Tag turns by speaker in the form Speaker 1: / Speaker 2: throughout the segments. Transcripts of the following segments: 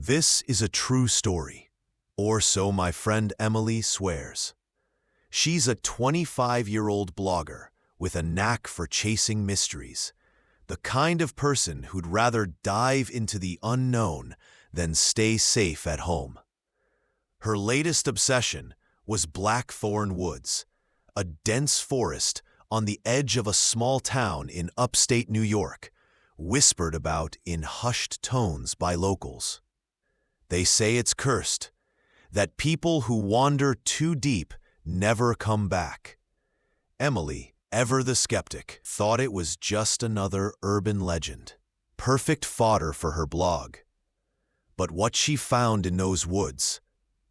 Speaker 1: This is a true story, or so my friend Emily swears. She's a 25-year-old blogger with a knack for chasing mysteries, the kind of person who'd rather dive into the unknown than stay safe at home. Her latest obsession was Blackthorn Woods, a dense forest on the edge of a small town in upstate New York, whispered about in hushed tones by locals. They say it's cursed, that people who wander too deep never come back. Emily, ever the skeptic, thought it was just another urban legend, perfect fodder for her blog. But what she found in those woods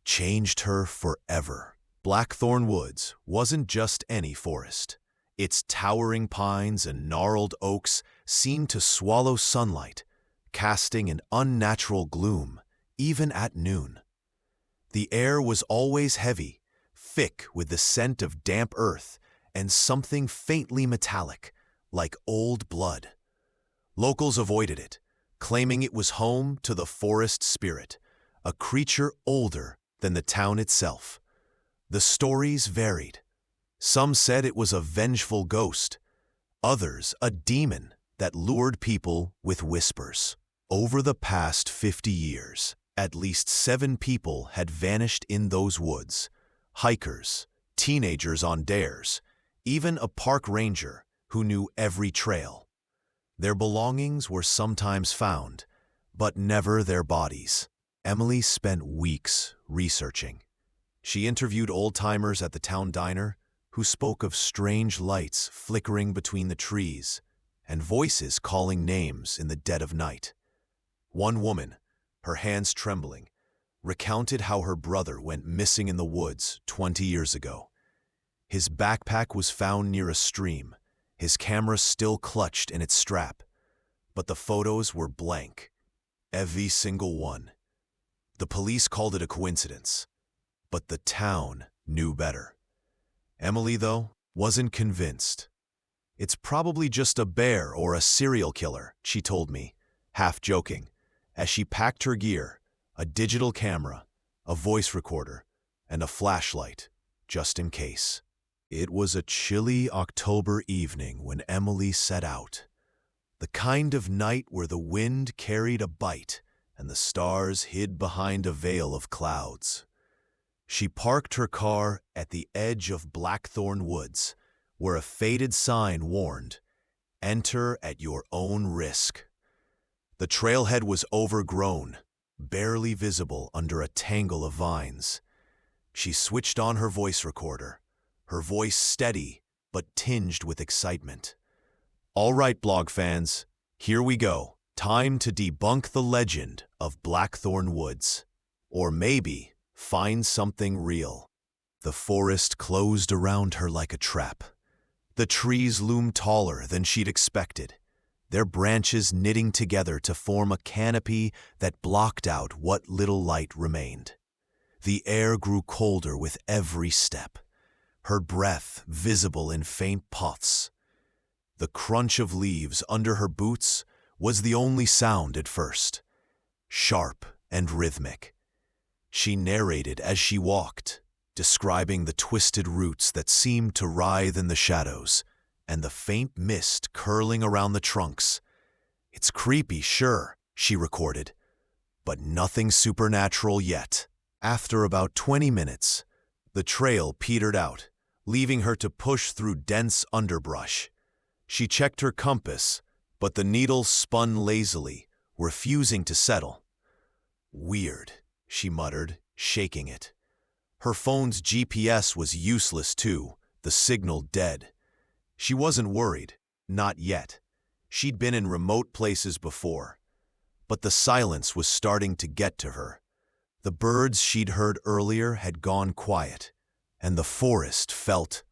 Speaker 1: changed her forever. Blackthorn Woods wasn't just any forest. Its towering pines and gnarled oaks seemed to swallow sunlight, casting an unnatural gloom even at noon. The air was always heavy, thick with the scent of damp earth and something faintly metallic, like old blood. Locals avoided it, claiming it was home to the forest spirit, a creature older than the town itself. The stories varied. Some said it was a vengeful ghost, others a demon that lured people with whispers. Over the past 50 years, at least 7 people had vanished in those woods. Hikers, teenagers on dares, even a park ranger who knew every trail. Their belongings were sometimes found, but never their bodies. Emily spent weeks researching. She interviewed old-timers at the town diner who spoke of strange lights flickering between the trees and voices calling names in the dead of night. One woman, her hands trembling, recounted how her brother went missing in the woods 20 years ago. His backpack was found near a stream, his camera still clutched in its strap, but the photos were blank. Every single one. The police called it a coincidence, but the town knew better. Emily, though, wasn't convinced. "It's probably just a bear or a serial killer," she told me, half joking, as she packed her gear, a digital camera, a voice recorder, and a flashlight, just in case. It was a chilly October evening when Emily set out. The kind of night where the wind carried a bite and the stars hid behind a veil of clouds. She parked her car at the edge of Blackthorn Woods, where a faded sign warned, "Enter at your own risk." The trailhead was overgrown, barely visible under a tangle of vines. She switched on her voice recorder, her voice steady but tinged with excitement. "All right, blog fans, here we go. Time to debunk the legend of Blackthorn Woods. Or maybe find something real." The forest closed around her like a trap. The trees loomed taller than she'd expected, their branches knitting together to form a canopy that blocked out what little light remained. The air grew colder with every step, her breath visible in faint puffs. The crunch of leaves under her boots was the only sound at first, sharp and rhythmic. She narrated as she walked, describing the twisted roots that seemed to writhe in the shadows and the faint mist curling around the trunks. "It's creepy, sure," she recorded, "but nothing supernatural yet." After about 20 minutes, the trail petered out, leaving her to push through dense underbrush. She checked her compass, but the needle spun lazily, refusing to settle. "Weird," she muttered, shaking it. Her phone's GPS was useless too, the signal dead. She wasn't worried, not yet. She'd been in remote places before. But the silence was starting to get to her. The birds she'd heard earlier had gone quiet, and the forest felt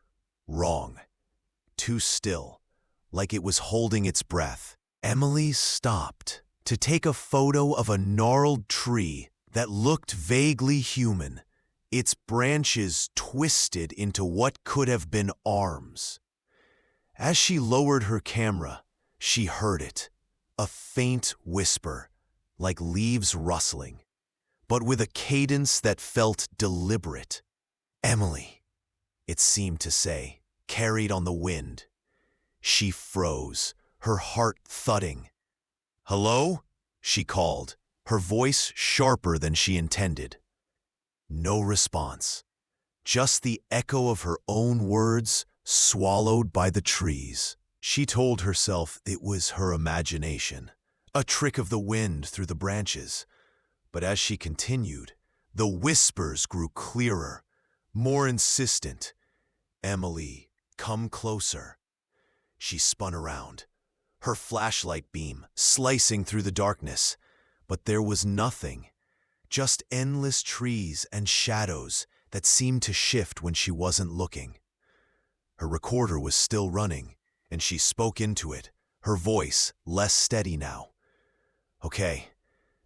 Speaker 1: wrong. Too still, like it was holding its breath. Emily stopped to take a photo of a gnarled tree that looked vaguely human, its branches twisted into what could have been arms. As she lowered her camera, she heard it, a faint whisper, like leaves rustling. but with a cadence that felt deliberate. "Emily," it seemed to say, carried on the wind. She froze, her heart thudding. "Hello?" she called, her voice sharper than she intended. No response, just the echo of her own words swallowed by the trees. She told herself it was her imagination, a trick of the wind through the branches. But as she continued, the whispers grew clearer, more insistent. "Emily, come closer." She spun around, her flashlight beam slicing through the darkness. But there was nothing, just endless trees and shadows that seemed to shift when she wasn't looking. Her recorder was still running, and she spoke into it, her voice less steady now. "Okay,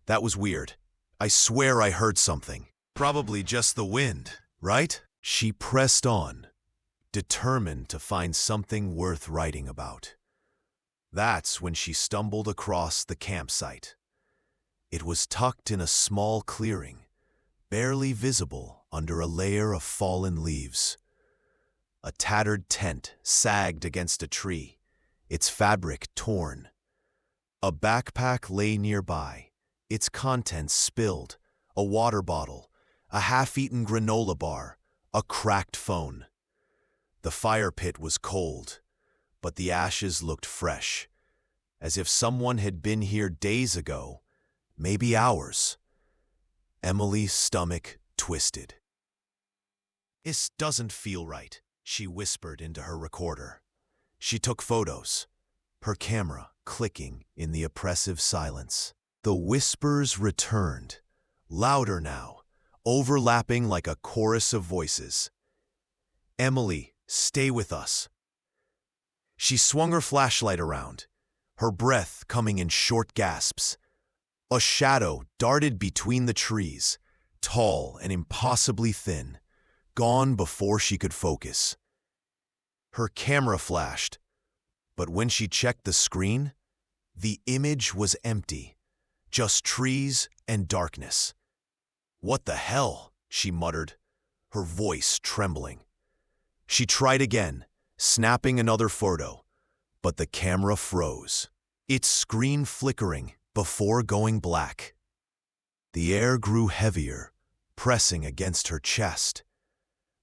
Speaker 1: that was weird. I swear I heard something. Probably just the wind, right?" She pressed on, determined to find something worth writing about. That's when she stumbled across the campsite. It was tucked in a small clearing, barely visible under a layer of fallen leaves. A tattered tent sagged against a tree, its fabric torn. A backpack lay nearby, its contents spilled, a water bottle, a half-eaten granola bar, a cracked phone. The fire pit was cold, but the ashes looked fresh, as if someone had been here days ago, maybe hours. Emily's stomach twisted. "This doesn't feel right," she whispered into her recorder. She took photos, her camera clicking in the oppressive silence. The whispers returned, louder now, overlapping like a chorus of voices. "Emily, stay with us." She swung her flashlight around, her breath coming in short gasps. A shadow darted between the trees, tall and impossibly thin, gone before she could focus. Her camera flashed, but when she checked the screen, the image was empty, just trees and darkness. "What the hell?" she muttered, her voice trembling. She tried again, snapping another photo, but the camera froze, its screen flickering before going black. The air grew heavier, pressing against her chest.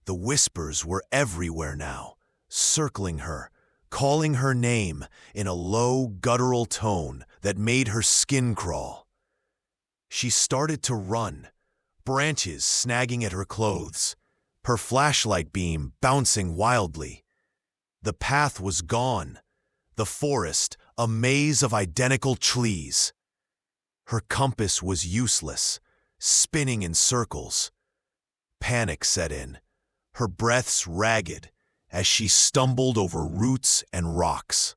Speaker 1: The whispers were everywhere now, circling her, calling her name in a low, guttural tone that made her skin crawl. She started to run, branches snagging at her clothes, her flashlight beam bouncing wildly. The path was gone, the forest a maze of identical trees. Her compass was useless, spinning in circles. Panic set in, her breaths ragged as she stumbled over roots and rocks.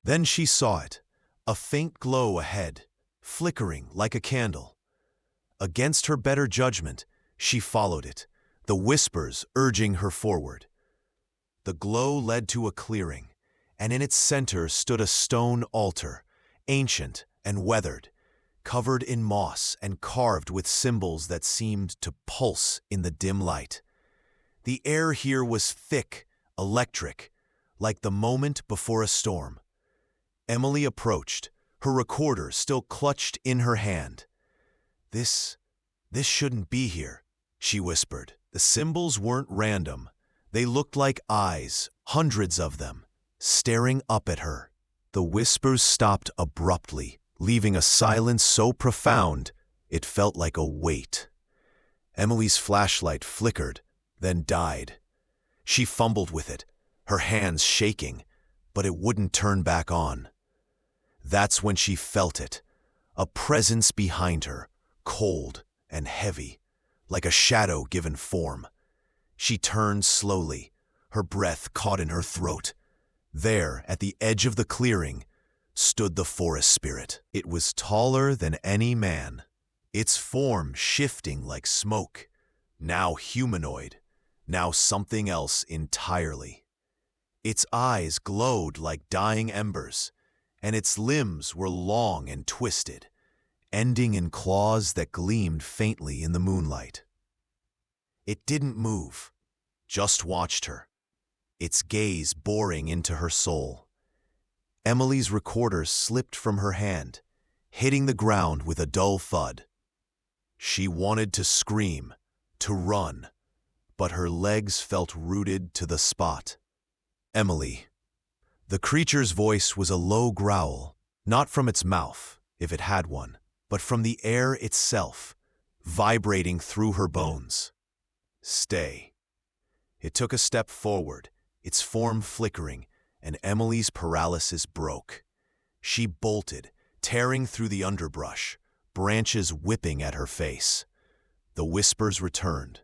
Speaker 1: Then she saw it, a faint glow ahead, flickering like a candle. Against her better judgment, she followed it, the whispers urging her forward. The glow led to a clearing, and in its center stood a stone altar, ancient and weathered, covered in moss and carved with symbols that seemed to pulse in the dim light. The air here was thick, electric, like the moment before a storm. Emily approached, her recorder still clutched in her hand. This shouldn't be here," she whispered. The symbols weren't random. They looked like eyes, hundreds of them, staring up at her. The whispers stopped abruptly, leaving a silence so profound it felt like a weight. Emily's flashlight flickered, then died. She fumbled with it, her hands shaking, but it wouldn't turn back on. That's when she felt it, a presence behind her, cold and heavy, like a shadow given form. She turned slowly, her breath caught in her throat. There, at the edge of the clearing, stood the forest spirit. It was taller than any man, its form shifting like smoke, now humanoid, now something else entirely. Its eyes glowed like dying embers, and its limbs were long and twisted, ending in claws that gleamed faintly in the moonlight. It didn't move, just watched her, its gaze boring into her soul. Emily's recorder slipped from her hand, hitting the ground with a dull thud. She wanted to scream, to run, but her legs felt rooted to the spot. Emily. The creature's voice was a low growl, not from its mouth, if it had one, but from the air itself, vibrating through her bones. Stay. It took a step forward, its form flickering, and Emily's paralysis broke. She bolted, tearing through the underbrush, branches whipping at her face. The whispers returned,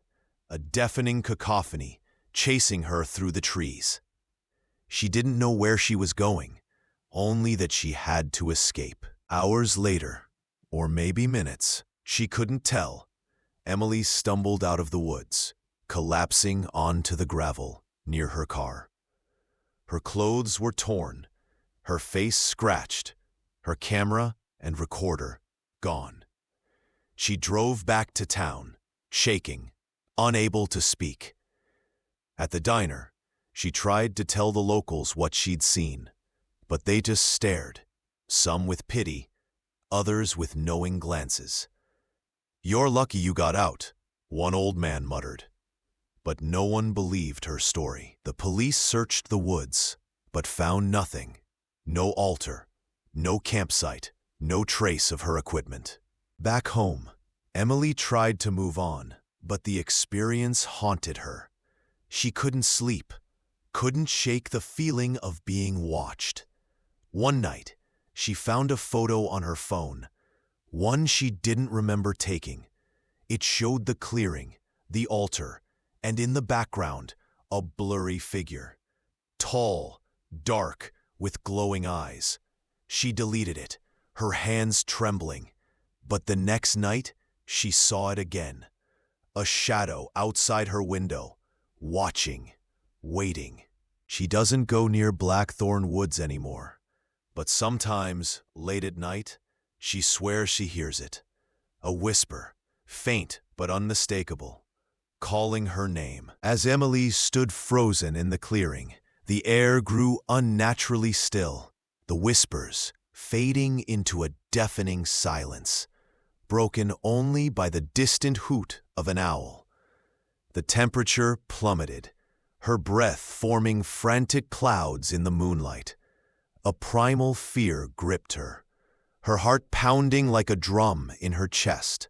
Speaker 1: a deafening cacophony, chasing her through the trees. She didn't know where she was going, only that she had to escape. Hours later, or maybe minutes, she couldn't tell, Emily stumbled out of the woods, collapsing onto the gravel near her car. Her clothes were torn, her face scratched, her camera and recorder gone. She drove back to town, shaking, unable to speak. At the diner, she tried to tell the locals what she'd seen, but they just stared, some with pity, others with knowing glances. "You're lucky you got out," one old man muttered. But no one believed her story. The police searched the woods, but found nothing. No altar, no campsite, no trace of her equipment. Back home, Emily tried to move on, but the experience haunted her. She couldn't sleep, couldn't shake the feeling of being watched. One night, she found a photo on her phone, one she didn't remember taking. It showed the clearing, the altar, and in the background, a blurry figure. Tall, dark, with glowing eyes. She deleted it, her hands trembling. But the next night, she saw it again. A shadow outside her window, watching, waiting. She doesn't go near Blackthorn Woods anymore. But sometimes, late at night, she swears she hears it. A whisper, faint but unmistakable, calling her name. As Emily stood frozen in the clearing, the air grew unnaturally still, the whispers fading into a deafening silence, broken only by the distant hoot of an owl. The temperature plummeted, her breath forming frantic clouds in the moonlight. A primal fear gripped her, her heart pounding like a drum in her chest.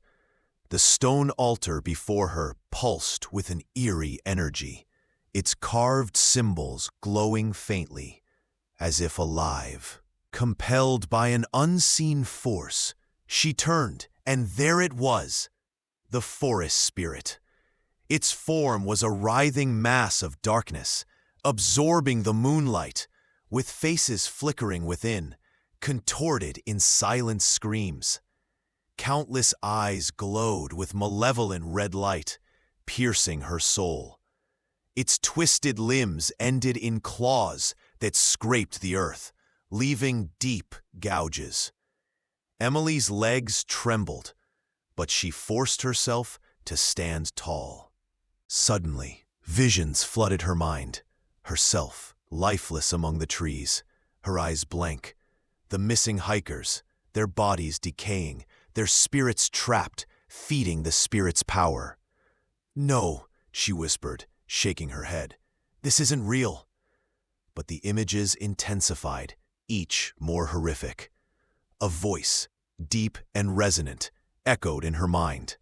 Speaker 1: The stone altar before her pulsed with an eerie energy, its carved symbols glowing faintly, as if alive. Compelled by an unseen force, she turned, and there it was, the forest spirit. Its form was a writhing mass of darkness, absorbing the moonlight, with faces flickering within, contorted in silent screams. Countless eyes glowed with malevolent red light, piercing her soul. Its twisted limbs ended in claws that scraped the earth, leaving deep gouges. Emily's legs trembled, but she forced herself to stand tall. Suddenly, visions flooded her mind, herself lifeless among the trees, her eyes blank. The missing hikers, their bodies decaying, their spirits trapped, feeding the spirit's power. "No," she whispered, shaking her head. "This isn't real." But the images intensified, each more horrific. A voice, deep and resonant, echoed in her mind.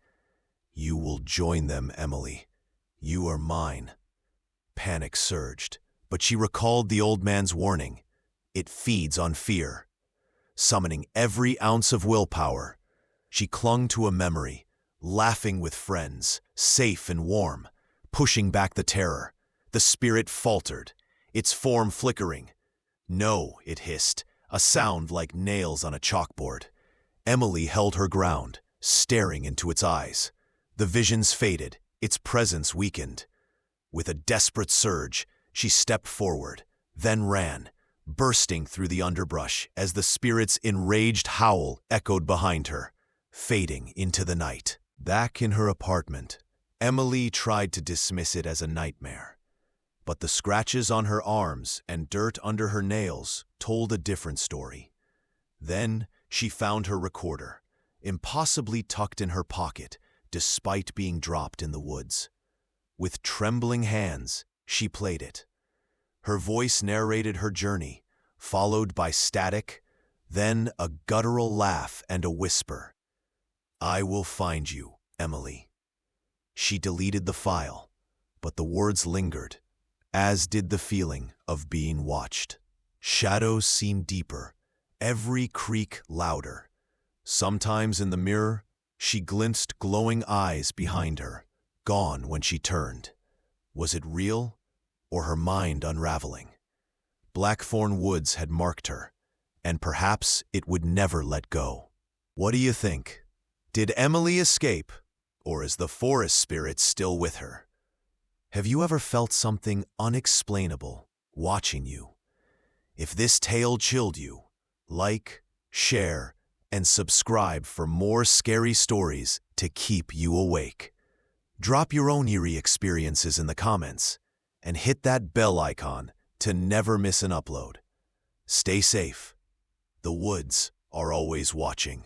Speaker 1: "You will join them, Emily. You are mine." Panic surged, but she recalled the old man's warning. It feeds on fear. Summoning every ounce of willpower, she clung to a memory, laughing with friends, safe and warm, pushing back the terror. The spirit faltered, its form flickering. "No," it hissed, a sound like nails on a chalkboard. Emily held her ground, staring into its eyes. The visions faded, its presence weakened. With a desperate surge, she stepped forward, then ran, bursting through the underbrush as the spirit's enraged howl echoed behind her. fading into the night. Back in her apartment, Emily tried to dismiss it as a nightmare. But the scratches on her arms and dirt under her nails told a different story. Then she found her recorder, impossibly tucked in her pocket, despite being dropped in the woods. With trembling hands, she played it. Her voice narrated her journey, followed by static, then a guttural laugh and a whisper. "I will find you, Emily." She deleted the file, but the words lingered, as did the feeling of being watched. Shadows seemed deeper, every creak louder. Sometimes in the mirror, she glimpsed glowing eyes behind her, gone when she turned. Was it real, or her mind unraveling? Blackthorn Woods had marked her, and perhaps it would never let go. What do you think? Did Emily escape, or is the forest spirit still with her? Have you ever felt something unexplainable watching you? If this tale chilled you, like, share, and subscribe for more scary stories to keep you awake. Drop your own eerie experiences in the comments, and hit that bell icon to never miss an upload. Stay safe. The woods are always watching.